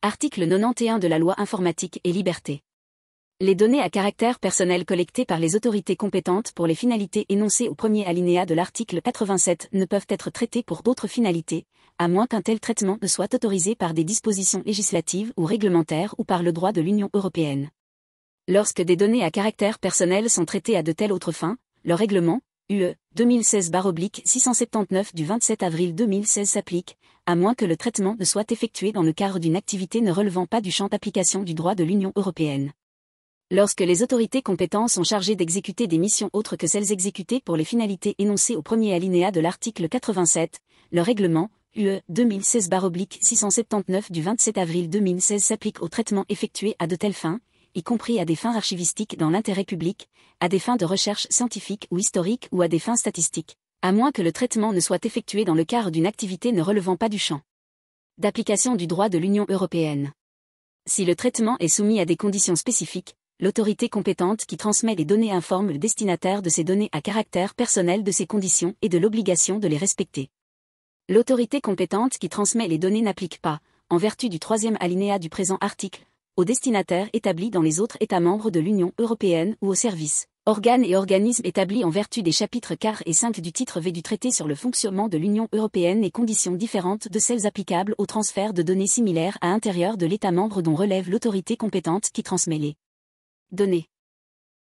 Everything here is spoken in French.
Article 91 de la Loi informatique et liberté. Les données à caractère personnel collectées par les autorités compétentes pour les finalités énoncées au premier alinéa de l'article 87 ne peuvent être traitées pour d'autres finalités, à moins qu'un tel traitement ne soit autorisé par des dispositions législatives ou réglementaires ou par le droit de l'Union européenne. Lorsque des données à caractère personnel sont traitées à de telles autres fins, le règlement, UE 2016/679 du 27 avril 2016 s'applique, à moins que le traitement ne soit effectué dans le cadre d'une activité ne relevant pas du champ d'application du droit de l'Union européenne. Lorsque les autorités compétentes sont chargées d'exécuter des missions autres que celles exécutées pour les finalités énoncées au premier alinéa de l'article 87, le règlement, UE 2016/679 du 27 avril 2016 s'applique au traitement effectué à de telles fins, y compris à des fins archivistiques dans l'intérêt public, à des fins de recherche scientifique ou historique ou à des fins statistiques, à moins que le traitement ne soit effectué dans le cadre d'une activité ne relevant pas du champ d'application du droit de l'Union européenne. Si le traitement est soumis à des conditions spécifiques, l'autorité compétente qui transmet les données informe le destinataire de ces données à caractère personnel de ces conditions et de l'obligation de les respecter. L'autorité compétente qui transmet les données n'applique pas, en vertu du troisième alinéa du présent article, aux destinataires établis dans les autres États membres de l'Union européenne ou aux services, organes et organismes établis en vertu des chapitres 4 et 5 du titre V du traité sur le fonctionnement de l'Union européenne et conditions différentes de celles applicables au transfert de données similaires à l'intérieur de l'État membre dont relève l'autorité compétente qui transmet les données.